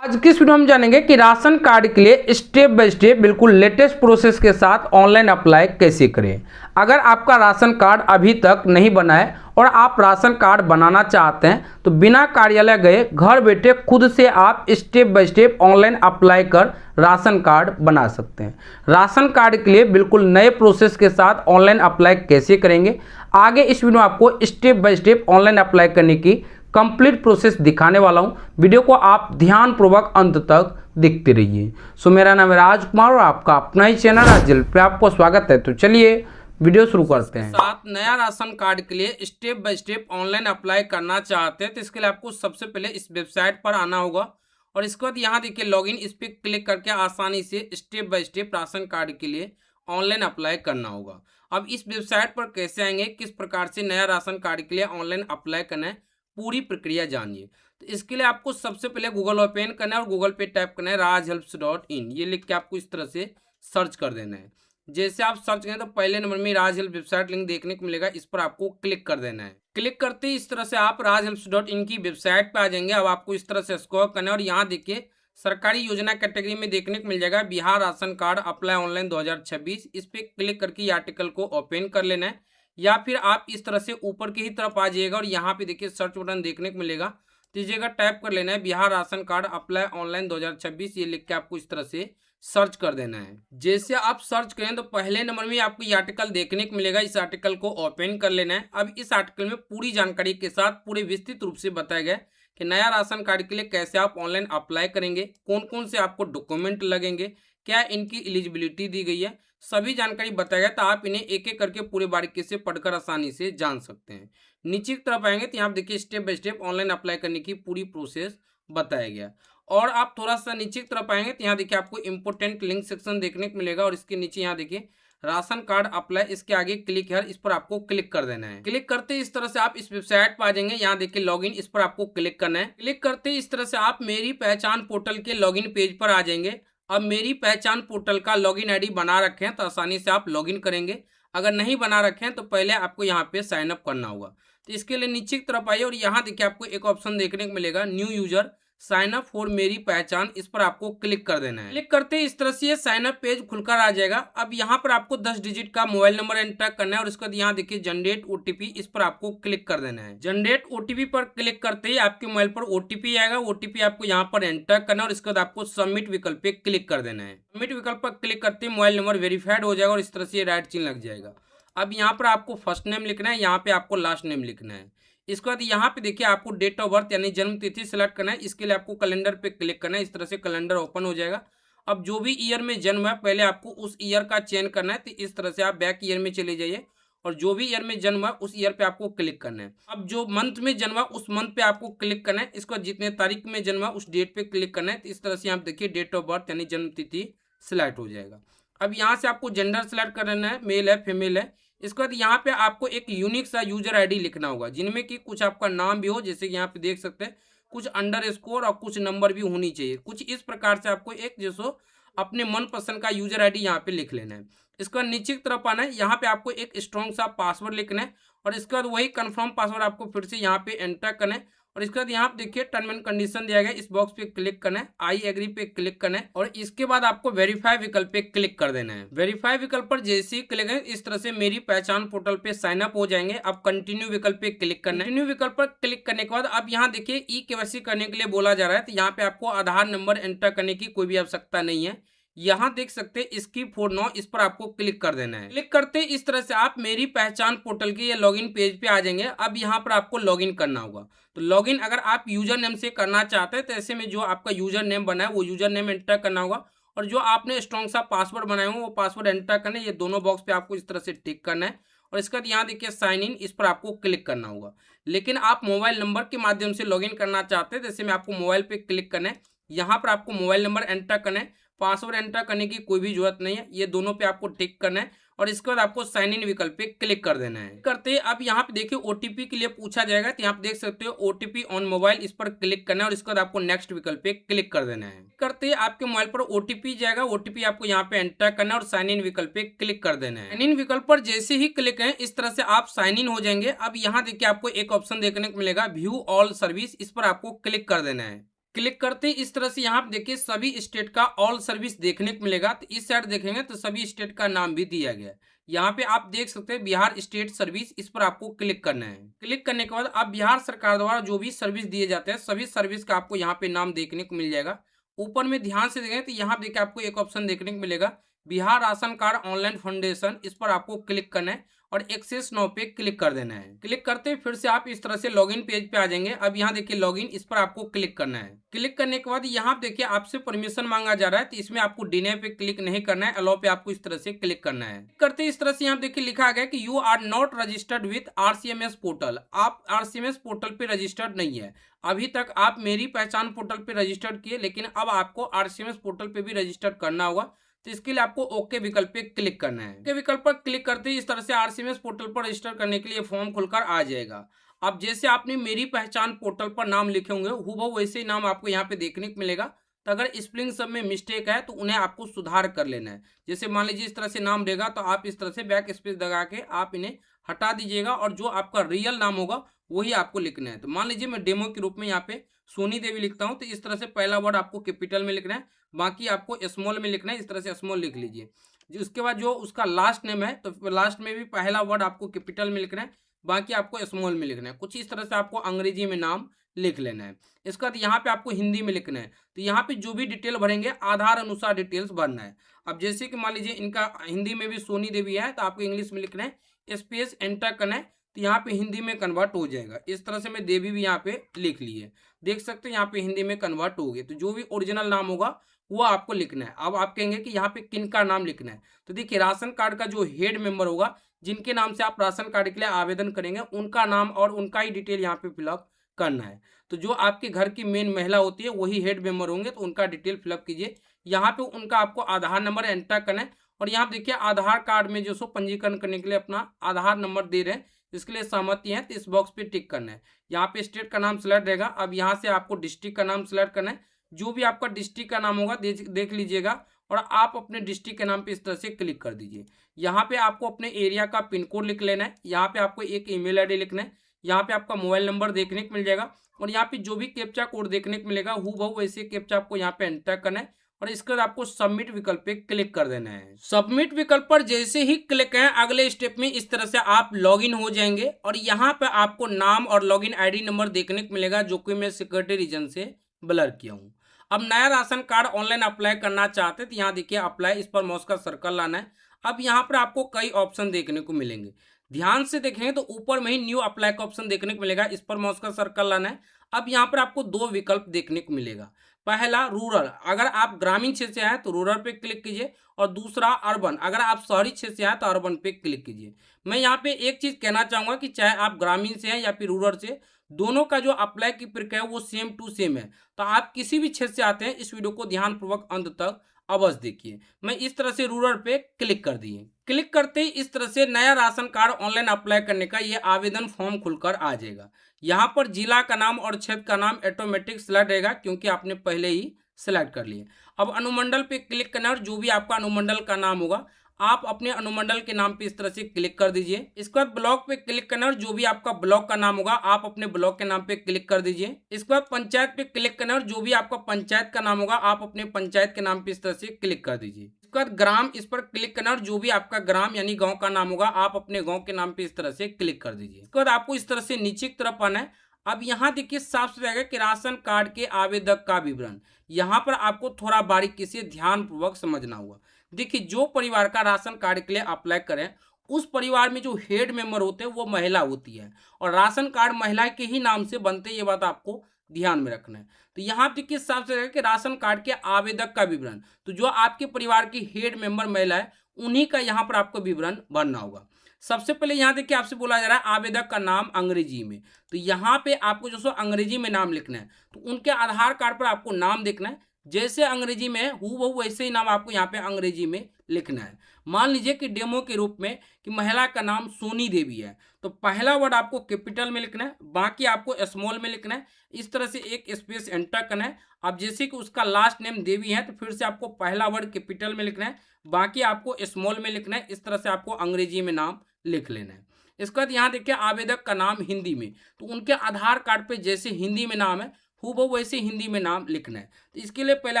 आज की इस वीडियो में जानेंगे कि राशन कार्ड के लिए स्टेप बाय स्टेप बिल्कुल लेटेस्ट प्रोसेस के साथ ऑनलाइन अप्लाई कैसे करें। अगर आपका राशन कार्ड अभी तक नहीं बना है और आप राशन कार्ड बनाना चाहते हैं तो बिना कार्यालय गए घर बैठे खुद से आप step by step online apply कर राशन कार्ड बना सकते हैं। राशन कार्ड के लिए बिल्कुल नए प्रोसेस के साथ ऑनलाइन अप्लाई कैसे करेंगे, आगे इस वीडियो में आपको step by step online apply करने की कंप्लीट प्रोसेस दिखाने वाला हूं। वीडियो को आप ध्यानपूर्वक अंत तक देखते रहिए। सो मेरा नाम है राजकुमार और आपका अपना ही चैनल आज हेल्प पे आपको स्वागत है। तो चलिए वीडियो शुरू करते हैं। साथ नया राशन कार्ड के लिए step by step online apply करना चाहते हैं तो इसके लिए आपको सबसे पहले इस वेबसाइट पर आना होगा और इसके बाद यहाँ देखिए लॉगिन, इस पर क्लिक करके आसानी से step by step ration card के लिए ऑनलाइन अप्लाई करना होगा। अब इस वेबसाइट पर कैसे आएंगे, किस प्रकार से नया राशन कार्ड के लिए ऑनलाइन अप्लाई करना है, पूरी प्रक्रिया जानिए। तो इसके लिए आपको सबसे पहले गूगल ओपन करना है और गूगल पे टाइप करना है rajhelps.in। ये लिख के आपको इस तरह से सर्च कर देना है। जैसे आप सर्च करें तो पहले नंबर में राज हेल्प वेबसाइट लिंक देखने को मिलेगा, इस पर आपको क्लिक कर देना है। क्लिक करते ही इस तरह से आप rajhelps.in की वेबसाइट पे आ जाएंगे। अब आपको इस तरह से स्क्रॉल करना है और यहाँ देखिए सरकारी योजना कैटेगरी में देखने को मिल जाएगा Bihar ration card apply online 2026। इस पर क्लिक करके ये आर्टिकल को ओपन कर लेना है या फिर आप इस तरह से ऊपर की ही तरफ आ जाइएगा और यहाँ पे देखिए सर्च बटन देखने को मिलेगा, तो इस जगह टाइप कर लेना है Bihar ration card apply online 2026। ये लिख के आपको इस तरह से सर्च कर देना है। जैसे आप सर्च करें तो पहले नंबर में आपको ये आर्टिकल देखने को मिलेगा, इस आर्टिकल को ओपन कर लेना है। अब इस आर्टिकल में पूरी जानकारी के साथ पूरे विस्तृत रूप से बताया गया कि नया राशन कार्ड के लिए कैसे आप ऑनलाइन अप्लाई करेंगे, कौन कौन से आपको डॉक्यूमेंट लगेंगे, क्या इनकी एलिजिबिलिटी दी गई है, सभी जानकारी बताया गया। तो आप इन्हें एक एक करके पूरे बारीकी से पढ़कर आसानी से जान सकते हैं। नीचे की तरफ आएंगे तो यहाँ देखिए step by step online apply करने की पूरी प्रोसेस बताया गया। और आप थोड़ा सा नीचे की तरफ आएंगे तो यहाँ देखिए आपको इंपोर्टेंट लिंक सेक्शन देखने को मिलेगा और इसके नीचे यहाँ देखिए राशन कार्ड अप्लाई, इसके आगे क्लिक है, इस पर आपको क्लिक कर देना है। क्लिक करते इस तरह से आप इस वेबसाइट पर आ जाएंगे। यहाँ देखिए लॉगिन, इस पर आपको क्लिक करना है। क्लिक करते इस तरह से आप मेरी पहचान पोर्टल के लॉगिन पेज पर आ जाएंगे। अब मेरी पहचान पोर्टल का लॉगिन आईडी बना रखे हैं तो आसानी से आप लॉगिन करेंगे। अगर नहीं बना रखे हैं तो पहले आपको यहाँ पे साइन अप करना होगा। तो इसके लिए नीचे की तरफ आइए और यहाँ देखिए आपको एक ऑप्शन देखने को मिलेगा new user sign up for मेरी पहचान, इस पर आपको क्लिक कर देना है। क्लिक करते इस तरह से ये साइन अप पेज खुलकर आ जाएगा। अब यहाँ पर आपको 10 डिजिट का मोबाइल नंबर एंटर करना है और इसके बाद यहाँ देखिए जनरेट ओटीपी, इस पर आपको क्लिक कर देना है। जनरेट ओटीपी पर क्लिक करते ही आपके मोबाइल पर ओटीपी आएगा। ओटीपी आपको यहाँ पर एंटर करना है और इसके बाद आपको सबमिट विकल्प पे क्लिक कर देना है। सबमिट विकल्प पर क्लिक करते ही मोबाइल नंबर वेरीफाइड हो जाएगा और इस तरह से राइट चिन्ह लग जाएगा। अब यहाँ पर आपको फर्स्ट नेम लिखना है, यहाँ पे आपको लास्ट नेम लिखना है। इसके बाद यहाँ पे देखिए आपको डेट ऑफ बर्थ यानी जन्म तिथि सेलेक्ट करना है। इसके लिए आपको कैलेंडर पे क्लिक करना है, इस तरह से कैलेंडर ओपन हो जाएगा। अब जो भी ईयर में जन्म है पहले आपको उस ईयर का चयन करना है, तो इस तरह से आप बैक ईयर में चले जाइए और जो भी ईयर में जन्म है उस ईयर पे आपको क्लिक करना है। अब जो मंथ में जन्म है उस मंथ पे आपको क्लिक करना है। इसके बाद जितने तारीख में जन्म है उस डेट पे क्लिक करना है। तो इस तरह से आप देखिए डेट ऑफ बर्थ यानी जन्म तिथि सिलेक्ट हो जाएगा। अब यहाँ से आपको जेंडर सेलेक्ट करना है, मेल है फीमेल है। इसके बाद यहाँ पे आपको एक यूनिक सा यूजर आईडी लिखना होगा जिनमें कि कुछ आपका नाम भी हो, जैसे कि यहाँ पे देख सकते हैं कुछ अंडरस्कोर और कुछ नंबर भी होनी चाहिए। कुछ इस प्रकार से आपको एक जैसो अपने मनपसंद का यूजर आईडी यहाँ पे लिख लेना है। इसके बाद नीचे की तरफ आना है, यहाँ पे आपको एक स्ट्रॉन्ग सा पासवर्ड लिखना है और इसके बाद वही कंफर्म पासवर्ड आपको फिर से यहाँ पे एंटर करना है और इसके बाद यहाँ पे देखिए टर्म एंड कंडीशन दिया गया, इस बॉक्स पे क्लिक करना है, आई एग्री पे क्लिक करना है और इसके बाद आपको वेरीफाई विकल्प पे क्लिक कर देना है। वेरीफाई विकल्प पर जैसे ही क्लिक करें इस तरह से मेरी पहचान पोर्टल पे साइन अप हो जाएंगे। अब कंटिन्यू विकल्प पे क्लिक करना है। कंटिन्यू विकल्प पर क्लिक करने के बाद अब यहाँ देखिए ई केवाईसी करने के लिए बोला जा रहा है, तो यहाँ पे आपको आधार नंबर एंटर करने की कोई भी आवश्यकता नहीं है। यहाँ देख सकते हैं स्किप फॉर नाउ, इस पर आपको क्लिक कर देना है। क्लिक करते इस तरह से आप मेरी पहचान पोर्टल के ये लॉगिन पेज पे आ जाएंगे। अब यहाँ पर आपको लॉगिन करना होगा। तो लॉगिन अगर आप यूजर नेम से करना चाहते हैं तो ऐसे में जो आपका यूजर नेम बना है वो यूजर नेम एंटर करना होगा और जो आपने स्ट्रॉन्ग सा पासवर्ड बनाया हो वो पासवर्ड एंटर करना है। ये दोनों बॉक्स पे आपको इस तरह से टिक करना है और इसके बाद यहाँ देखिए साइन इन, इस पर आपको क्लिक करना होगा। लेकिन आप मोबाइल नंबर के माध्यम से लॉगिन करना चाहते हैं, जैसे में आपको मोबाइल पे क्लिक करना है, यहाँ पर आपको मोबाइल नंबर एंटर करना है, पासवर्ड एंटर करने की कोई भी जरूरत नहीं है। ये दोनों पे आपको टिक करना है और इसके बाद आपको साइन इन विकल्प पे क्लिक कर देना है। करते अब यहाँ पे देखिए ओटीपी के लिए पूछा जाएगा, तो यहाँ पे देख सकते हो ओटीपी ऑन मोबाइल, इस पर क्लिक करना है और इसके बाद आपको नेक्स्ट विकल्प पे क्लिक कर देना है। करते आपके मोबाइल पर ओटीपी जाएगा, ओटीपी आपको यहाँ पे एंटर करना है और साइन इन विकल्प पे क्लिक कर देना है। साइन इन विकल्प पर जैसे ही क्लिक है इस तरह से आप साइन इन हो जाएंगे। अब यहाँ देखिए आपको एक ऑप्शन देखने को मिलेगा व्यू ऑल सर्विस, इस पर आपको क्लिक कर देना है। क्लिक करते ही इस तरह से यहाँ पे देखिए सभी स्टेट का ऑल सर्विस देखने को मिलेगा। तो इस साइड देखेंगे तो सभी स्टेट का नाम भी दिया गया है। यहाँ पे आप देख सकते हैं बिहार स्टेट सर्विस, इस पर आपको क्लिक करना है। क्लिक करने के बाद अब बिहार सरकार द्वारा जो भी सर्विस दिए जाते हैं सभी सर्विस का आपको यहाँ पे नाम देखने को मिल जाएगा। ऊपर में ध्यान से देखें तो यहाँ देखिए आपको एक ऑप्शन देखने को मिलेगा Bihar ration card online foundation, इस पर आपको क्लिक करना है और एक्सेस नाउ पे क्लिक कर देना है। क्लिक करते फिर से आप इस तरह से लॉगिन पेज पे आ जाएंगे। अब यहाँ देखिए लॉगिन, इस पर आपको क्लिक करना है। क्लिक करने के बाद यहाँ देखिए आपसे परमिशन मांगा जा रहा है, तो इसमें आपको डिने पे क्लिक नहीं करना है, अलाउ पे आपको इस तरह से क्लिक करना है। करते इस तरह से यहाँ देखिए लिखा गया कि you are not registered with RCMS portal, आप RCMS पोर्टल पे रजिस्टर्ड नहीं है। अभी तक आप मेरी पहचान पोर्टल पे रजिस्टर्ड किए, लेकिन अब आपको RCMS पोर्टल पे भी रजिस्टर्ड करना होगा। तो इसके लिए आपको ओके विकल्प पे क्लिक करना है। ओके विकल्प पर क्लिक करते ही इस तरह से RCMS पोर्टल पर रजिस्टर करने के लिए फॉर्म खुलकर आ जाएगा। अब जैसे आपने मेरी पहचान पोर्टल पर नाम लिखे होंगे हूबहू वैसे ही नाम आपको यहाँ पे देखने को मिलेगा। तो अगर स्पेलिंग सब में मिस्टेक है तो उन्हें आपको सुधार कर लेना है। जैसे मान लीजिए इस तरह से नाम रहेगा तो आप इस तरह से बैक स्पेस दबा के आप इन्हें हटा दीजिएगा और जो आपका रियल नाम होगा वही आपको लिखना है। तो मान लीजिए मैं डेमो के रूप में यहाँ पे सोनी देवी लिखता हूँ, तो इस तरह से पहला वर्ड आपको कैपिटल में लिखना है, बाकी आपको स्मॉल में लिखना है। इस तरह से स्मॉल लिख लीजिए। उसके बाद जो उसका लास्ट नेम है तो लास्ट में भी पहला वर्ड आपको कैपिटल में लिखना है, बाकी आपको स्मॉल में लिखना है। कुछ इस तरह से आपको अंग्रेजी में नाम लिख लेना है। इसके बाद यहाँ पे आपको हिंदी में लिखना है। तो यहाँ पे जो भी डिटेल भरेंगे आधार अनुसार डिटेल्स भरना है। अब जैसे कि मान लीजिए इनका हिंदी में भी सोनी देवी है, तो आपको इंग्लिश में लिखना है, स्पेस एंटर करना है, तो यहाँ पे हिंदी में कन्वर्ट हो जाएगा। इस तरह से मैं देवी भी यहाँ पे लिख लिए, देख सकते हैं यहाँ पे हिंदी में कन्वर्ट हो गए। तो जो भी ओरिजिनल नाम होगा वो आपको लिखना है। अब आप कहेंगे कि यहाँ पे किन का नाम लिखना है, तो देखिए राशन कार्ड का जो हेड मेंबर होगा, जिनके नाम से आप राशन कार्ड के लिए आवेदन करेंगे, उनका नाम और उनका ही डिटेल यहाँ पे फिलअप करना है। तो जो आपके घर की मेन महिला होती है वही हेड मेंबर होंगे, तो उनका डिटेल फिलअप कीजिए। यहाँ पे उनका आपको आधार नंबर एंटर करना है और यहाँ देखिए आधार कार्ड में जो सो पंजीकरण करने के लिए अपना आधार नंबर दे रहे हैं, इसके लिए सहमति है तो इस बॉक्स पे टिक करना है। यहाँ पे स्टेट का नाम सिलेक्ट रहेगा। अब यहाँ से आपको डिस्ट्रिक्ट का नाम सिलेक्ट करना है। जो भी आपका डिस्ट्रिक्ट का नाम होगा देख लीजिएगा और आप अपने डिस्ट्रिक्ट के नाम पे इस तरह से क्लिक कर दीजिए। यहाँ पे आपको अपने एरिया का पिन कोड लिख लेना है। यहाँ पे आपको एक ईमेल आईडी लिखना है। यहाँ पे आपका मोबाइल नंबर देखने को मिल जाएगा और यहाँ पे जो भी कैप्चा कोड देखने को मिलेगा हूबहू वैसे कैप्चा आपको यहाँ पे एंटर करना है और इसके बाद आपको सबमिट विकल्प पे क्लिक कर देना है। सबमिट विकल्प पर जैसे ही क्लिक करें अगले स्टेप में इस तरह से आप लॉगिन हो जाएंगे और यहाँ पे आपको नाम और लॉगिन आईडी नंबर देखने को मिलेगा, जो कि मैं सिक्योरिटी रीजन से ब्लर किया हूँ। अब नया राशन कार्ड ऑनलाइन अप्लाई करना चाहते हैं तो यहाँ देखिए अप्लाई, इस पर माउस का सर्कल लाना है। अब यहाँ पर आपको कई ऑप्शन देखने को मिलेंगे, ध्यान से देखेंगे तो ऊपर में ही न्यू अप्लाई का ऑप्शन देखने को मिलेगा, इस पर माउस का सर्कल लाना है। अब यहाँ पर आपको दो विकल्प देखने को मिलेगा। पहला रूरल, अगर आप ग्रामीण क्षेत्र से आए तो रूरल पे क्लिक कीजिए और दूसरा अर्बन, अगर आप शहरी क्षेत्र से आए तो अर्बन पे क्लिक कीजिए। मैं यहाँ पे एक चीज कहना चाहूंगा कि चाहे आप ग्रामीण से हैं या फिर रूरल से, दोनों का जो अप्लाई की प्रक्रिया है वो सेम टू सेम है। तो आप किसी भी क्षेत्र से आते हैं इस वीडियो को ध्यानपूर्वक अंत तक अवश्य देखिए। मैं इस तरह से रूरल पे क्लिक कर दिए। क्लिक करते ही इस तरह से नया राशन कार्ड ऑनलाइन अप्लाई करने का ये आवेदन फॉर्म खुलकर आ जाएगा। यहाँ पर जिला का नाम और क्षेत्र का नाम ऑटोमेटिक सिलेक्ट रहेगा क्योंकि आपने पहले ही सिलेक्ट कर लिए। अब अनुमंडल पे क्लिक करना और जो भी आपका अनुमंडल का नाम होगा आप अपने अनुमंडल के नाम पे इस तरह से क्लिक कर दीजिए। इसके बाद ब्लॉक पे क्लिक करना और जो भी आपका ब्लॉक का नाम होगा आप अपने ब्लॉक के नाम पे क्लिक कर दीजिए। इसके बाद पंचायत पे क्लिक करना और जो भी आपका पंचायत का नाम होगा आप अपने पंचायत के नाम पे इस तरह से क्लिक कर दीजिए। इसके बाद ग्राम, इस पर क्लिक करना और जो भी आपका ग्राम यानी गाँव का नाम होगा आप अपने गाँव के नाम पे इस तरह से क्लिक कर दीजिए। इसके बाद आपको इस तरह से नीचे की तरफ आना है। अब यहाँ देखिए साफ साफ रहेगा कि राशन कार्ड के आवेदक का विवरण। यहाँ पर आपको थोड़ा बारीकी से ध्यानपूर्वक समझना होगा। देखिए जो परिवार का राशन कार्ड के लिए अप्लाई करें उस परिवार में जो हेड मेंबर होते हैं वो महिला होती है और राशन कार्ड महिला के ही नाम से बनते हैं, ये बात आपको ध्यान में रखना है। तो यहाँ देखिए साफ से रहेगा कि राशन कार्ड के आवेदक का विवरण, तो जो आपके परिवार की हेड मेंबर महिला है उन्हीं का यहाँ पर आपको विवरण भरना होगा। सबसे पहले यहाँ देखिए आपसे बोला जा रहा है आवेदक का नाम अंग्रेजी में, तो यहाँ पे आपको जो सो अंग्रेजी में नाम लिखना है। तो उनके आधार कार्ड पर आपको नाम देखना है, जैसे अंग्रेजी में है हूबहू वैसे ही नाम आपको यहाँ पे अंग्रेजी में लिखना है। मान लीजिए कि डेमो के रूप में कि महिला का नाम सोनी देवी है, तो पहला वर्ड आपको कैपिटल में लिखना है, बाकी आपको स्मॉल में लिखना है। इस तरह से एक स्पेस एंटर करना है। अब जैसे कि उसका लास्ट नेम देवी है तो फिर से आपको पहला वर्ड कैपिटल में लिखना है, बाकी आपको स्मॉल में लिखना है। इस तरह से आपको अंग्रेजी में नाम लिख लेना है। इसके बाद यहाँ देखिए आवेदक का नाम हिंदी में, तो उनके आधार कार्ड पे जैसे हिंदी में नाम है हूबहू वैसे हिंदी में नाम लिखना है। तो इसके लिए पहले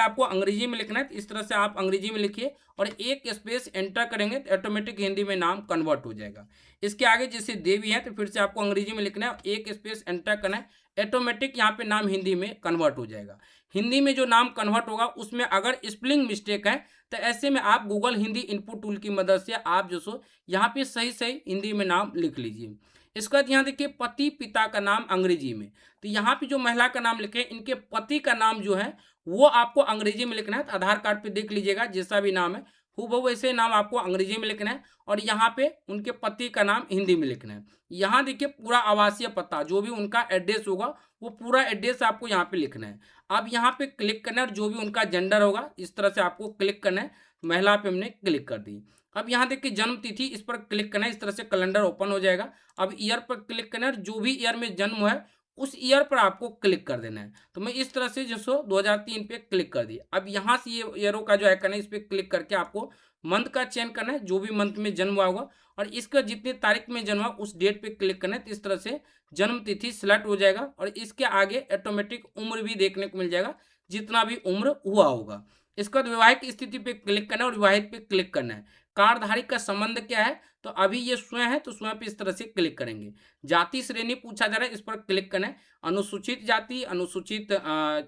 आपको अंग्रेजी में लिखना है, तो इस तरह से आप अंग्रेजी में लिखिए और एक स्पेस एंटर करेंगे तो ऑटोमेटिक हिंदी में नाम कन्वर्ट हो जाएगा। इसके आगे जैसे देवी है तो फिर से आपको अंग्रेजी में लिखना है, एक स्पेस एंटर करना है, ऑटोमेटिक यहाँ पे नाम हिंदी में कन्वर्ट हो जाएगा। हिंदी में जो नाम कन्वर्ट होगा उसमें अगर स्पेलिंग मिस्टेक है तो ऐसे में आप गूगल हिंदी इनपुट टूल की मदद से आप जो सो यहाँ पे सही सही हिंदी में नाम लिख लीजिए। इसके बाद यहाँ देखिए पति पिता का नाम अंग्रेजी में, तो यहाँ पे जो महिला का नाम लिखे इनके पति का नाम जो है वो आपको अंग्रेजी में लिखना है। तो आधार कार्ड पे देख लीजिएगा जैसा भी नाम है हूबहू वैसे नाम आपको अंग्रेजी में लिखना है और यहाँ पे उनके पति का नाम हिंदी में लिखना है। यहाँ देखिए पूरा आवासीय पता जो भी उनका एड्रेस होगा वो पूरा एड्रेस आपको यहाँ पे लिखना है। अब यहाँ पे क्लिक करना है और जो भी उनका जेंडर होगा इस तरह से आपको क्लिक करना है। महिला पे हमने क्लिक कर दी। अब यहाँ देखिए जन्म तिथि इस पर क्लिक करना है, इस तरह से कैलेंडर ओपन हो जाएगा। अब ईयर पर क्लिक करना है, जो भी ईयर में जन्म हुआ है उस ईयर पर आपको क्लिक कर देना है। तो मैं इस तरह से जो सो 2003 पे क्लिक कर दिया। अब यहाँ से ये ईयरों का जो आइकन है इस पर क्लिक करके आपको मंथ का चयन करना है, जो भी मंथ में जन्म हुआ होगा और इसका जितने तारीख में जन्म हुआ उस डेट पे क्लिक करना है। तो इस तरह से जन्म तिथि सिलेक्ट हो जाएगा और इसके आगे ऑटोमेटिक उम्र भी देखने को मिल जाएगा जितना भी उम्र हुआ होगा। इसके बाद वैवाहिक स्थिति पे क्लिक करना है और विवाहित पे क्लिक करना है। कार्डधारी का संबंध क्या है, तो अभी ये स्वयं है तो स्वयं पे इस तरह से क्लिक करेंगे। जाति श्रेणी पूछा जा रहा है, इस पर क्लिक करना है। अनुसूचित जाति, अनुसूचित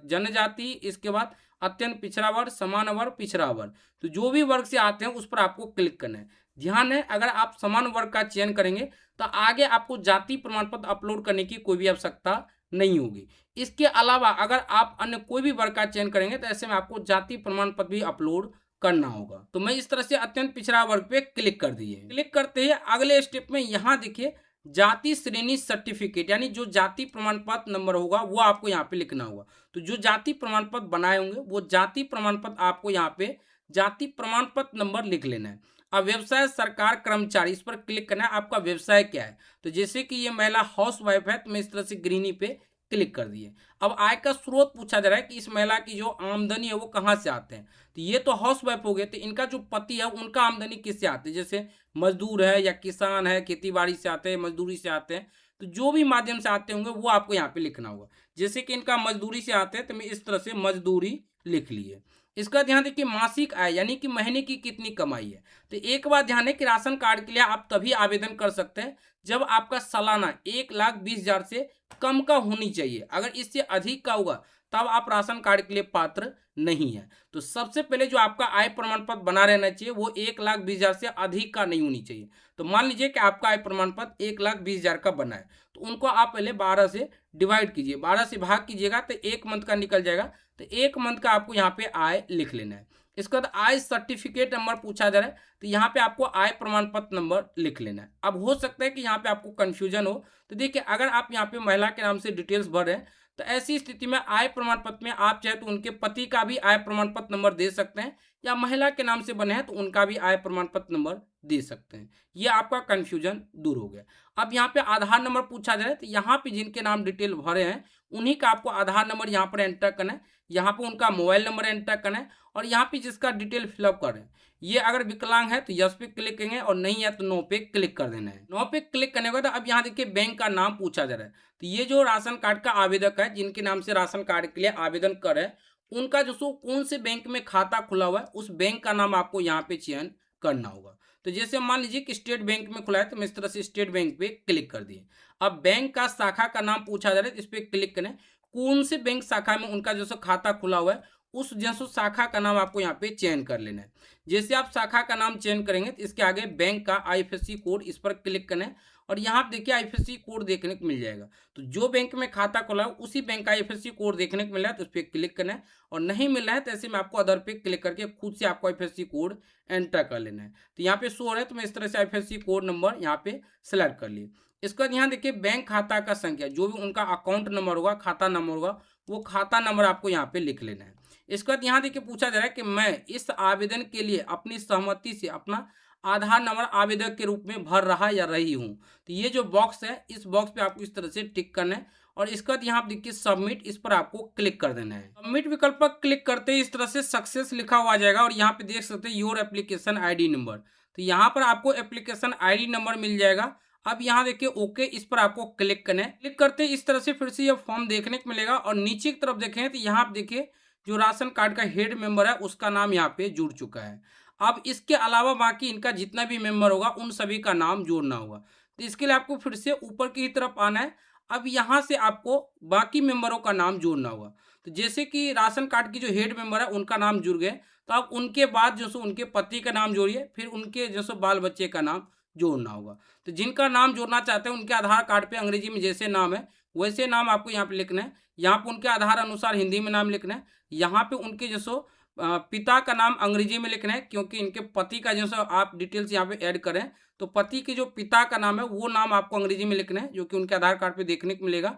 जनजाति, इसके बाद अत्यंत पिछड़ा वर्ग, समान वर्ग, पिछड़ा वर्ग, तो जो भी वर्ग से आते हैं उस पर आपको क्लिक करना है। ध्यान है अगर आप समान वर्ग का चयन करेंगे तो आगे आपको जाति प्रमाण पत्र अपलोड करने की कोई भी आवश्यकता नहीं होगी। इसके अलावा अगर आप अन्य कोई भी वर्ग का चयन करेंगे तो ऐसे में आपको जाति प्रमाण पत्र भी अपलोड करना होगा। तो मैं इस तरह से अत्यंत पिछड़ा वर्ग पे क्लिक कर दिए। क्लिक करते ही अगले स्टेप में यहाँ देखिए जाति श्रेणी सर्टिफिकेट यानी जो जाति प्रमाण पत्र नंबर होगा वो आपको यहाँ पे लिखना होगा। तो जो जाति प्रमाण पत्र बनाए होंगे वो जाति प्रमाण पत्र आपको यहाँ पे जाति प्रमाण पत्र नंबर लिख लेना है। अब व्यवसाय सरकार कर्मचारी इस पर क्लिक करना है, आपका व्यवसाय क्या है। तो जैसे कि ये महिला हाउस वाइफ है तो मैं इस तरह से गृहिणी पे क्लिक कर दिए। अब आय का स्रोत पूछा जा रहा है कि इस महिला की जो आमदनी है वो कहाँ से आते हैं। तो ये तो हाउस वाइफ हो गए, तो इनका जो पति है उनका आमदनी किससे आती है, जैसे मजदूर है या किसान है, खेती बाड़ी से आते हैं, मजदूरी से आते हैं, तो जो भी माध्यम से आते होंगे वो आपको यहाँ पे लिखना होगा। जैसे कि इनका मजदूरी से आते हैं तो मैं इस तरह से मजदूरी लिख लिए। इसका ध्यान देखिए मासिक आय यानी कि महीने की कितनी कमाई है। तो एक बात ध्यान है कि राशन कार्ड के लिए आप तभी आवेदन कर सकते हैं जब आपका सालाना 1,20,000 से कम का होनी चाहिए। अगर इससे अधिक का होगा तब आप राशन कार्ड के लिए पात्र नहीं है। तो सबसे पहले जो आपका आय प्रमाण पत्र बना रहना चाहिए वो 1,20,000 से अधिक का नहीं होनी चाहिए। तो मान लीजिए कि आपका आय प्रमाण पत्र 1,20,000 का बना है तो उनको आप पहले 12 से डिवाइड कीजिए, 12 से भाग कीजिएगा तो एक मंथ का निकल जाएगा। तो एक मंथ का आपको यहाँ पे आय लिख लेना है। इसके बाद आय सर्टिफिकेट नंबर पूछा जा रहा है तो यहाँ पे आपको आय प्रमाण पत्र नंबर लिख लेना है। अब हो सकता है कि यहाँ पे आपको कंफ्यूजन हो, तो देखिए अगर आप यहाँ पे महिला के नाम से डिटेल्स भर रहे हैं तो ऐसी स्थिति में आय प्रमाण पत्र में आप चाहे तो उनके पति का भी आय प्रमाण पत्र नंबर दे सकते हैं या महिला के नाम से बने हैं तो उनका भी आय प्रमाण पत्र नंबर दे सकते हैं। ये आपका कंफ्यूजन दूर हो गया। अब यहाँ पे आधार नंबर पूछा जा रहा है तो यहाँ पे जिनके नाम डिटेल भरे हैं उन्हीं का आपको आधार नंबर यहाँ पर एंटर करना है, यहाँ पे उनका मोबाइल नंबर एंटर करना है और यहाँ पे जिसका डिटेल फिलअप कर रहे हैं ये अगर विकलांग है तो यस पे क्लिक करेंगे और नहीं है तो नो पे क्लिक कर देना है। नो पे क्लिक करने के बाद अब यहाँ देखिए बैंक का नाम पूछा जा रहा है तो ये जो राशन कार्ड का आवेदक है जिनके नाम से राशन कार्ड के लिए आवेदन कर रहे हैं उनका जो सो कौन से बैंक में खाता खुला हुआ है उस बैंक का नाम आपको यहाँ पे चयन करना होगा। तो जैसे मान लीजिए कि स्टेट बैंक में खुला है तो मैं इस तरह से स्टेट बैंक पे क्लिक कर दिए। अब बैंक का शाखा का नाम पूछा जा रहा है, इस पर क्लिक करें। कौन से बैंक शाखा में उनका जो खाता खुला हुआ है उस जैसो शाखा का नाम आपको यहाँ पे चयन कर लेना है। जैसे आप शाखा का नाम चयन करेंगे तो इसके आगे बैंक का आईएफएससी कोड इस पर क्लिक करें और यहाँ पे देखिए आईएफएससी कोड देखने को मिल जाएगा। तो जो बैंक में खाता खुला है उसी बैंक का आईएफएससी कोड देखने को मिल रहा है तो उस पर क्लिक करना है और नहीं मिल रहा है तो ऐसे में आपको अदर पे क्लिक करके खुद से आपको आईएफएससी कोड एंटर कर लेना है। तो यहाँ पे शो हो रहा है तो मैं इस तरह से आईएफएससी कोड नंबर यहाँ पे सेलेक्ट कर लिए। इसका ध्यान देखिए बैंक खाता का संख्या जो भी उनका अकाउंट नंबर होगा, खाता नंबर होगा, वो खाता नंबर आपको यहाँ पे लिख लेना है। इसका यहाँ देखिए पूछा जा रहा है कि मैं इस आवेदन के लिए अपनी सहमति से अपना आधार नंबर आवेदक के रूप में भर रहा या रही हूँ। तो ये जो बॉक्स है इस बॉक्स पे आपको इस तरह से टिक करना है और इसका यहाँ देखिए सबमिट, इस पर आपको क्लिक कर देना है। सबमिट विकल्प पर क्लिक करते ही इस तरह से सक्सेस लिखा हुआ आ जाएगा और यहाँ पे देख सकते हैं योर एप्लीकेशन आईडी नंबर। तो यहाँ पर आपको एप्लीकेशन आईडी नंबर मिल जाएगा। अब यहाँ देखिए ओके, इस पर आपको क्लिक करना है। क्लिक करते ही इस तरह से फिर से ये फॉर्म देखने को मिलेगा और नीचे की तरफ देखें तो यहाँ आप देखिए जो राशन कार्ड का हेड मेंबर है उसका नाम यहाँ पे जुड़ चुका है। अब इसके अलावा बाकी इनका जितना भी मेंबर होगा उन सभी का नाम जोड़ना होगा। तो इसके लिए आपको फिर से ऊपर की तरफ आना है। अब यहाँ से आपको बाकी मेंबरों का नाम जोड़ना होगा। तो जैसे कि राशन कार्ड की जो हेड मेंबर है उनका नाम जुड़ गए, तो आप उनके बाद जो सो उनके पति का नाम जोड़िए, फिर उनके जो सो बाल बच्चे का नाम जोड़ना होगा। तो जिनका नाम जोड़ना चाहते हैं उनके आधार कार्ड पे अंग्रेजी में जैसे नाम है वैसे नाम आपको यहाँ पे लिखना है। यहाँ पे उनके आधार अनुसार हिंदी में नाम लिखना है। यहाँ पे उनके जो सो पिता का नाम अंग्रेजी में लिखना है, क्योंकि इनके पति का जो सो आप डिटेल्स यहाँ पे ऐड करें तो पति के जो पिता का नाम है वो नाम आपको अंग्रेजी में लिखना है, जो कि उनके आधार कार्ड पे देखने को मिलेगा।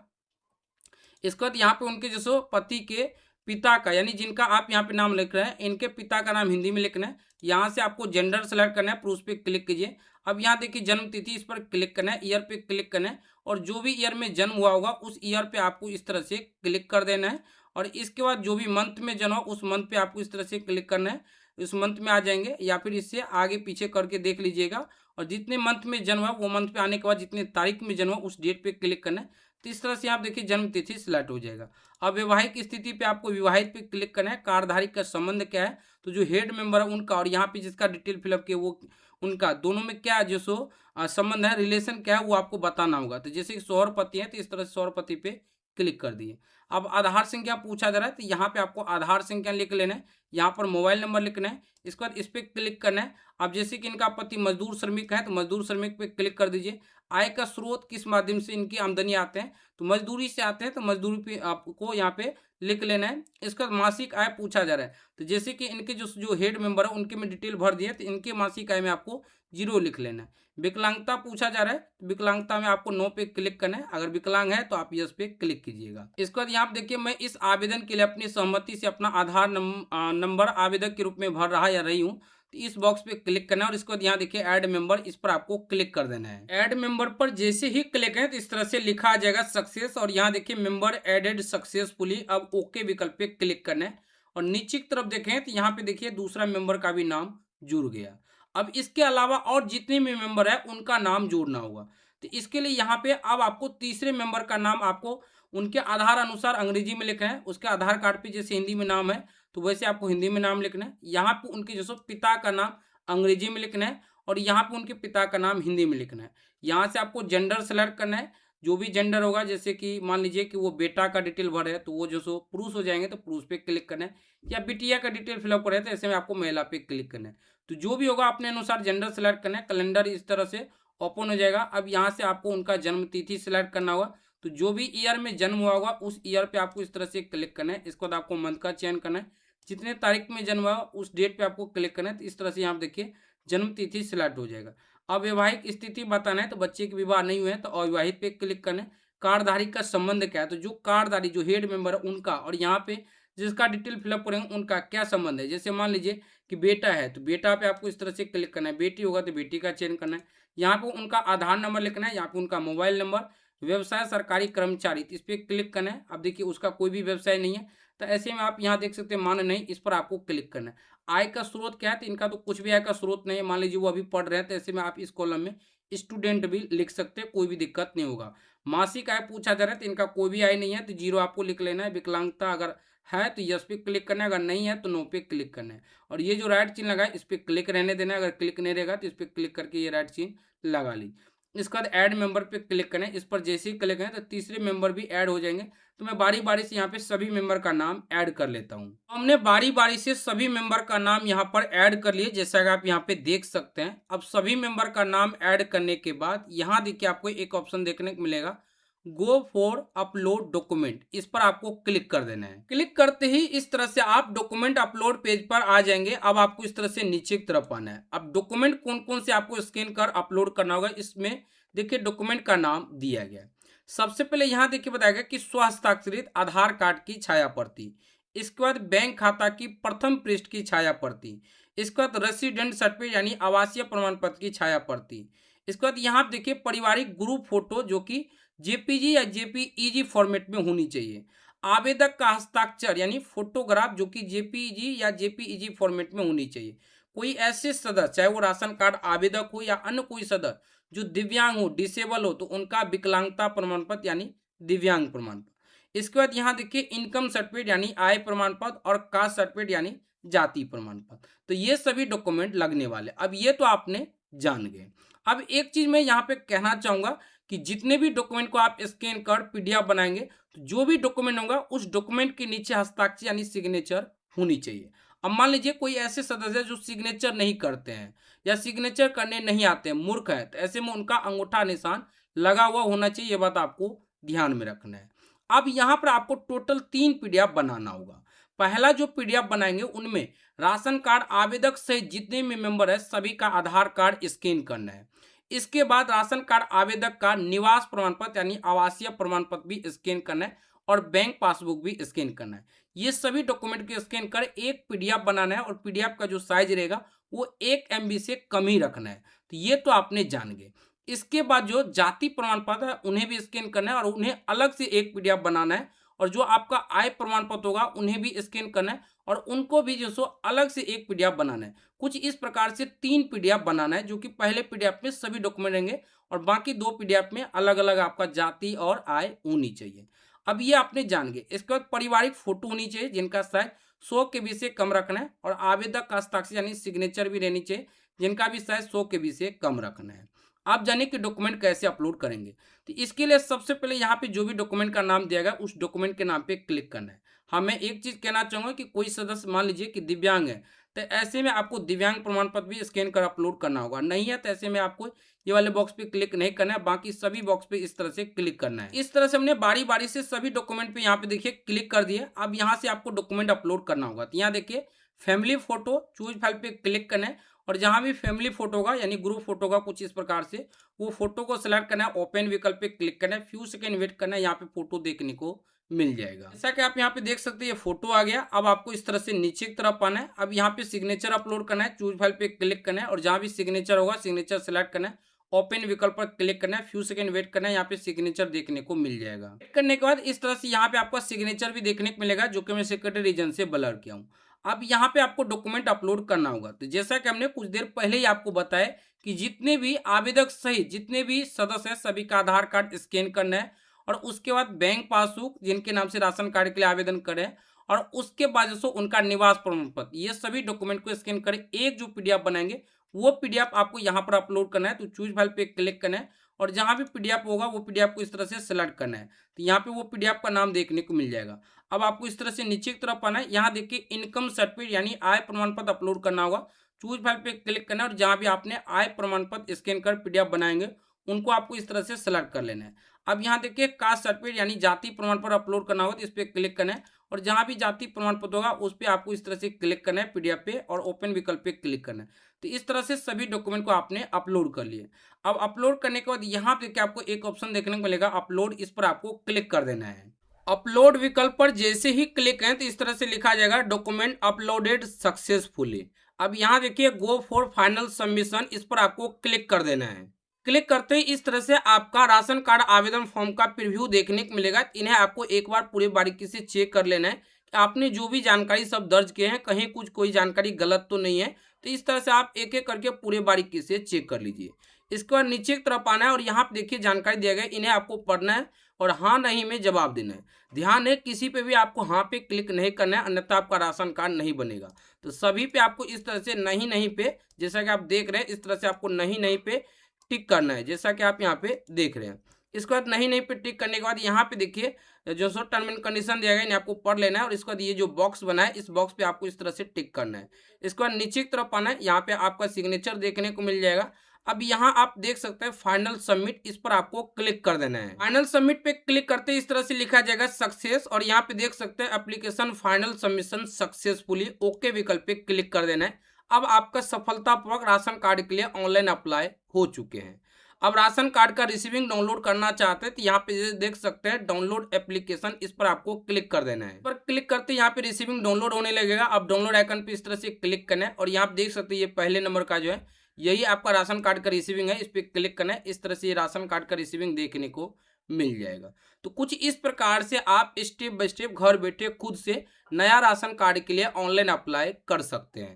इसके बाद यहाँ पे उनके जो सो पति के पिता का, यानी जिनका आप यहाँ पे नाम लिख रहे हैं इनके पिता का नाम हिंदी में लिखना है। यहाँ से आपको जेंडर सेलेक्ट करना है, पुरुष पे क्लिक कीजिए। अब यहाँ देखिए जन्म तिथि, इस पर क्लिक करना है, ईयर पे क्लिक करना है और जो भी ईयर में जन्म हुआ होगा उस ईयर पे आपको इस तरह से क्लिक कर देना है। और इसके बाद जो भी मंथ में जन्म हो उस मंथ पे आपको इस तरह से क्लिक करना है। इस मंथ में आ जाएंगे या फिर इससे आगे पीछे करके देख लीजिएगा। और जितने मंथ में जन्म है वो मंथ पे आने के बाद जितने तारीख में जन्म हो उस डेट पे क्लिक करना है। तो इस तरह से आप देखिए जन्म तिथि सिलेक्ट हो जाएगा। अब वैवाहिक स्थिति पे आपको विवाहित पे क्लिक करना है। कार्यधारी का संबंध क्या है, तो जो हेड मेंबर है उनका और यहाँ पे जिसका डिटेल फिलअप किया वो उनका दोनों में क्या जो सो संबंध है, रिलेशन क्या है वो आपको बताना होगा। तो जैसे कि सौर पति है तो इस तरह से सौर पति पे क्लिक कर दिए। अब आधार संख्या पूछा जा रहा है तो यहाँ पे आपको आधार संख्या लिख लेना है। यहाँ पर मोबाइल नंबर लिखना है, इसके बाद इस पर क्लिक करना है। अब जैसे कि इनका पति मजदूर श्रमिक है तो मजदूर श्रमिक पे क्लिक कर दीजिए। आय का स्रोत किस माध्यम से इनकी आमदनी आते हैं, तो मजदूरी से आते हैं, तो मजदूरी पे आपको यहाँ पे लिख लेना है। इसका मासिक आय पूछा जा रहा है तो जैसे कि इनके जो जो हेड मेंबर है उनके में डिटेल भर दिए तो इनके मासिक आय में आपको 0 लिख लेना है। विकलांगता पूछा जा रहा है तो विकलांगता में आपको नो पे क्लिक करना है। अगर विकलांग है तो आप यस पे क्लिक कीजिएगा। इसके बाद यहाँ पे देखिए मैं इस आवेदन के लिए अपनी सहमति से अपना आधार नंबर आवेदक के रूप में भर रहा या रही हूँ, तो इस बॉक्स पे क्लिक करना है। और इसके बाद यहाँ देखिए ऐड मेंबर, इस पर आपको क्लिक कर देना है। ऐड मेंबर पर जैसे ही क्लिक है तो इस तरह से लिखा आ जाएगा सक्सेस, और यहाँ देखिए मेंबर एडेड सक्सेसफुली। अब ओके विकल्प पे क्लिक करना है और नीचे की तरफ देखें तो यहाँ पे देखिए दूसरा मेंबर का भी नाम जुड़ गया। अब इसके अलावा और जितने भी मेंबर है उनका नाम जोड़ना होगा। तो इसके लिए यहाँ पे अब आपको तीसरे मेंबर का नाम आपको उनके आधार अनुसार अंग्रेजी में लिखना है। उसके आधार कार्ड पे जैसे हिंदी में नाम है तो वैसे आपको हिंदी में नाम लिखना है। यहाँ पे उनके जैसे पिता का नाम अंग्रेजी में लिखना है और यहाँ पे उनके पिता का नाम हिंदी में लिखना है। यहाँ से आपको जेंडर सेलेक्ट करना है, जो भी जेंडर होगा, जैसे कि मान लीजिए कि वो बेटा का डिटेल भर है तो वो जो सो पुरुष हो जाएंगे तो पुरुष पे क्लिक करना है, या बिटिया का डिटेल फिलअप करे तो ऐसे में आपको महिला पे क्लिक करना है। तो जो भी होगा अपने अनुसार जेंडर सेलेक्ट करना है। कैलेंडर इस तरह से ओपन हो जाएगा। अब यहाँ से आपको उनका जन्म तिथि सिलेक्ट करना होगा, तो जो भी ईयर में जन्म हुआ होगा उस ईयर पे आपको इस तरह से क्लिक करना है। इसके बाद आपको मंथ का चयन करना है, जितने तारीख में जन्म हुआ उस डेट पे आपको क्लिक करना है। तो इस तरह से यहाँ देखिए जन्म तिथि सिलेक्ट हो जाएगा। अवैवाहिक स्थिति बताना है तो बच्चे के विवाह नहीं हुए हैं तो अविवाहित पे क्लिक करना है। कार्डधारी का संबंध क्या है, तो जो कार्डधारी जो हेड मेंबर है उनका और यहाँ पे जिसका डिटेल फिलअप करेंगे उनका क्या संबंध है। जैसे मान लीजिए कि बेटा है तो बेटा पे आपको इस तरह से क्लिक करना है, बेटी होगा तो बेटी का चयन करना है। यहाँ पे उनका आधार नंबर लिखना है, यहाँ पे उनका मोबाइल नंबर, व्यवसाय सरकारी कर्मचारी, तो इस पर क्लिक करना है। अब देखिए उसका कोई भी व्यवसाय नहीं है तो ऐसे में आप यहाँ देख सकते हैं मान नहीं, इस पर आपको क्लिक करना है। आय का स्रोत क्या है, तो इनका तो कुछ भी आय का स्रोत नहीं है। मान लीजिए वो अभी पढ़ रहे हैं तो ऐसे में आप इस कॉलम में स्टूडेंट भी लिख सकते हैं, कोई भी दिक्कत नहीं होगा। मासिक आय पूछा जा रहा है तो इनका कोई भी आय नहीं है तो 0 आपको लिख लेना है। विकलांगता अगर है तो यस पे क्लिक करना है, अगर नहीं है तो नो पे क्लिक करना है। और ये जो राइट चिन्ह लगा है इस पर क्लिक रहने देना है। अगर क्लिक नहीं रहेगा तो इस पर क्लिक करके ये राइट चिन्ह लगा ली। इसके बाद ऐड मेंबर पे क्लिक करें, इस पर जैसे ही क्लिक करें तो तीसरे मेंबर भी ऐड हो जाएंगे। तो मैं बारी बारी से यहाँ पे सभी मेंबर का नाम ऐड कर लेता हूँ। हमने बारी बारी से सभी मेंबर का नाम यहाँ पर ऐड कर लिए, जैसा कि आप यहाँ पे देख सकते हैं। अब सभी मेंबर का नाम ऐड करने के बाद यहाँ देखिए आपको एक ऑप्शन देखने को मिलेगा, गो फॉर अपलोड डॉक्यूमेंट, इस पर आपको क्लिक कर देना है। क्लिक करते ही इस तरह से आप डॉक्यूमेंट अपलोड पेज पर आ जाएंगे। अब आपको इस तरह से नीचे की तरफ आना है। अब डॉक्यूमेंट कौन कौन से आपको स्कैन कर अपलोड करना होगा, इसमें देखिए डॉक्यूमेंट का नाम दिया गया है। सबसे पहले यहाँ देखिए बताया गया कि स्वहस्ताक्षरित आधार कार्ड की छाया प्रति, इसके बाद बैंक खाता की प्रथम पृष्ठ की छाया प्रति, इसके बाद रेसिडेंट सर्टिफिकेट यानी आवासीय प्रमाण पत्र की छाया प्रति, इसके बाद यहाँ देखिए पारिवारिक ग्रुप फोटो जो कि जेपीजी या जेपीईजी फॉर्मेट में होनी चाहिए। आवेदक का हस्ताक्षर यानी फोटोग्राफ जो कि जेपीजी या जेपीईजी फॉर्मेट में होनी चाहिए। कोई ऐसे सदस्य, चाहे वो राशन कार्ड आवेदक हो या अन्य कोई सदस्य जो दिव्यांग हो, डिसेबल हो, तो उनका विकलांगता प्रमाण पत्र यानी दिव्यांग प्रमाण पत्र। इसके बाद यहाँ देखिए इनकम सर्टिफिकेट यानी आय प्रमाण पत्र और कास्ट सर्टिफिकेट यानी जाति प्रमाण पत्र। तो ये सभी डॉक्यूमेंट लगने वाले। अब ये तो आपने जान गए। अब एक चीज मैं यहाँ पे कहना चाहूंगा कि जितने भी डॉक्यूमेंट को आप स्कैन कर पीडीएफ बनाएंगे, तो जो भी डॉक्यूमेंट होगा उस डॉक्यूमेंट के नीचे हस्ताक्षर यानी सिग्नेचर होनी चाहिए। अब मान लीजिए कोई ऐसे सदस्य जो सिग्नेचर नहीं करते हैं या सिग्नेचर करने नहीं आते हैं, मूर्ख है, तो ऐसे में उनका अंगूठा निशान लगा हुआ होना चाहिए। ये बात आपको ध्यान में रखना है। अब यहाँ पर आपको टोटल 3 पीडीएफ बनाना होगा। पहला जो पीडीएफ बनाएंगे उनमें राशन कार्ड आवेदक सहित जितने भी मेंबर है सभी का आधार कार्ड स्कैन करना है। इसके बाद राशन कार्ड आवेदक का निवास प्रमाण पत्र यानी आवासीय प्रमाण पत्र भी स्कैन करना है और बैंक पासबुक भी स्कैन करना है। ये सभी डॉक्यूमेंट के स्कैन कर एक पीडीएफ बनाना है और पीडीएफ का जो साइज रहेगा वो 1 MB से कम ही रखना है। तो ये तो आपने जान गए। इसके बाद जो जाति प्रमाण पत्र है उन्हें भी स्कैन करना है और उन्हें अलग से एक पीडीएफ बनाना है। और जो आपका आय प्रमाण पत्र होगा उन्हें भी स्कैन करना है और उनको भी जो सो अलग से एक पीडीएफ बनाना है। कुछ इस प्रकार से 3 पीडीएफ बनाना है, जो कि पहले पीडीएफ में सभी डॉक्यूमेंट रहेंगे और बाकी 2 पीडीएफ में अलग अलग आपका जाति और आय होनी चाहिए। अब ये आपने जान गए। इसके बाद पारिवारिक फोटो होनी चाहिए जिनका साइज 100 KB से कम रखना है और आवेदक का हस्ताक्षर यानी सिग्नेचर भी रहनी चाहिए जिनका भी साइज 100 KB से कम रखना है। आप जानिए कि डॉक्यूमेंट कैसे अपलोड करेंगे। तो इसके लिए सबसे पहले यहाँ पे जो भी डॉक्यूमेंट का नाम दिया गया उस डॉक्यूमेंट के नाम पे क्लिक करना है। हाँ, मैं एक चीज कहना चाहूंगा कि कोई सदस्य मान लीजिए कि दिव्यांग है, तो ऐसे में आपको दिव्यांग प्रमाण पत्र भी स्कैन कर अपलोड करना होगा। नहीं है तो ऐसे में आपको ये वाले बॉक्स पे क्लिक नहीं करना है, बाकी सभी बॉक्स पे इस तरह से क्लिक करना है। इस तरह से हमने बारी बारी से सभी डॉक्यूमेंट पे यहाँ पे देखिए क्लिक कर दिए। अब यहाँ से आपको डॉक्यूमेंट अपलोड करना होगा। तो यहाँ देखिए फैमिली फोटो, चूज फाइल पे क्लिक करना है और जहां भी फैमिली फोटो होगा यानी ग्रुप फोटो होगा कुछ इस प्रकार से, वो फोटो को सिलेक्ट करना है, ओपन विकल्प पे क्लिक करना है, फ्यू सेकंड वेट करना है, यहाँ पे फोटो देखने को मिल जाएगा। जैसा कि आप यहाँ पे देख सकते हैं ये फोटो आ गया। अब आपको इस तरह से नीचे की तरफ आना है। अब यहाँ पे सिग्नेचर अपलोड करना है, चूज फाइल पे क्लिक करना है और जहां भी सिग्नेचर होगा सिग्नेचर सेलेक्ट करना है, ओपन विकल्प पर क्लिक करना है, फ्यू सेकंड वेट करना है, यहाँ पे सिग्नेचर देखने को मिल जाएगा। वेट करने के बाद इस तरह से यहाँ पे आपका सिग्नेचर भी देखने को मिलेगा, जो कि मैं सेक्रेटरी रीजन से ब्लर किया हूँ। अब यहाँ पे आपको डॉक्यूमेंट अपलोड करना होगा। तो जैसा कि हमने कुछ देर पहले ही आपको बताया कि जितने भी आवेदक सहित जितने भी सदस्य हैं सभी का आधार कार्ड स्कैन करना है और उसके बाद बैंक पासबुक जिनके नाम से राशन कार्ड के लिए आवेदन करें और उसके बाद जो उनका निवास प्रमाण पत्र, ये सभी डॉक्यूमेंट को स्कैन करें एक जो पीडीएफ बनाएंगे वो पीडीएफ आपको यहाँ पर अपलोड करना है। तो चूज फाइल पे क्लिक करना है और जहां भी पीडीएफ होगा वो पीडीएफ को इस तरह से सेलेक्ट करना है। तो यहाँ पे वो पीडीएफ का नाम देखने को मिल जाएगा। अब आपको इस तरह से नीचे की तरफ आना है। यहाँ देखिए इनकम सर्टिफिकेट यानी आय प्रमाण पत्र अपलोड करना होगा। चूज फाइल पे क्लिक करना है और जहां भी आपने आय प्रमाण पत्र स्कैन कर पीडीएफ बनाएंगे उनको आपको इस तरह से सेलेक्ट कर लेना है। अब यहाँ देखिए कास्ट सर्टिफिकेट यानी जाति प्रमाण पत्र अपलोड करना होगा, तो इस पर क्लिक करना है और जहां भी जाति प्रमाण पत्र होगा उस पर आपको इस तरह से क्लिक करना है पीडीएफ पे और ओपन विकल्प पे क्लिक करना है। तो इस तरह से सभी डॉक्यूमेंट को आपने अपलोड कर लिए। अब अपलोड करने के बाद यहाँ पे आपको एक ऑप्शन देखने को मिलेगा अपलोड, इस पर आपको क्लिक कर देना है। अपलोड विकल्प पर जैसे ही क्लिक करें तो इस तरह से लिखा जाएगा डॉक्यूमेंट अपलोडेड सक्सेसफुली। अब यहाँ देखिए गो फॉर फाइनल सबमिशन, इस पर आपको क्लिक कर देना है। क्लिक करते ही इस तरह से आपका राशन कार्ड आवेदन फॉर्म का प्रीव्यू देखने को मिलेगा। इन्हें आपको एक बार पूरी बारीकी से चेक कर लेना है कि आपने जो भी जानकारी सब दर्ज किए हैं कहीं कुछ कोई जानकारी गलत तो नहीं है। तो इस तरह से आप एक एक करके पूरे बारीकी से चेक कर लीजिए। इसके बाद नीचे की तरफ आना है और यहाँ पे देखिए जानकारी दिया गया, इन्हें आपको पढ़ना है और हाँ नहीं में जवाब देना है। ध्यान है किसी पे भी आपको हाँ पे क्लिक नहीं करना है, अन्यथा आपका राशन कार्ड नहीं बनेगा। तो सभी पे आपको इस तरह से नहीं नहीं पे, जैसा कि आप देख रहे हैं इस तरह से आपको नहीं नहीं पे टिक करना है, जैसा कि आप यहाँ पे देख रहे हैं। इसके बाद नहीं नहीं पे टिक करने के बाद यहाँ पे देखिए जो सो टर्म एंड कंडीशन दिया गया इन्हें आपको पढ़ लेना है और इसके बाद ये जो बॉक्स बना है इस बॉक्स पे आपको इस तरह से टिक करना है। इसके बाद नीचे की तरफ आना है, यहाँ पे आपका सिग्नेचर देखने को मिल जाएगा। अब यहाँ आप देख सकते हैं फाइनल सबमिट, इस पर आपको क्लिक कर देना है। फाइनल सबमिट पे क्लिक करते ही इस तरह से लिखा जाएगा सक्सेस और यहाँ पे देख सकते हैं application final submission successfully, okay विकल्प पे क्लिक कर देना है। अब आपका सफलतापूर्वक राशन कार्ड के लिए ऑनलाइन अप्लाई हो चुके हैं। अब राशन कार्ड का रिसीविंग डाउनलोड करना चाहते हैं तो यहाँ पे देख सकते हैं डाउनलोड एप्लीकेशन, इस पर आपको क्लिक कर देना है। पर क्लिक करते यहाँ पे रिसीविंग डाउनलोड होने लगेगा। अब डाउनलोड आइकन पे इस तरह से क्लिक करना है और यहाँ पे देख सकते हैं ये पहले नंबर का जो है यही आपका राशन कार्ड का रिसीविंग है, इस पर क्लिक करना है। इस तरह से ये राशन कार्ड का रिसीविंग देखने को मिल जाएगा। तो कुछ इस प्रकार से आप स्टेप बाय स्टेप घर बैठे खुद से नया राशन कार्ड के लिए ऑनलाइन अप्लाई कर सकते हैं।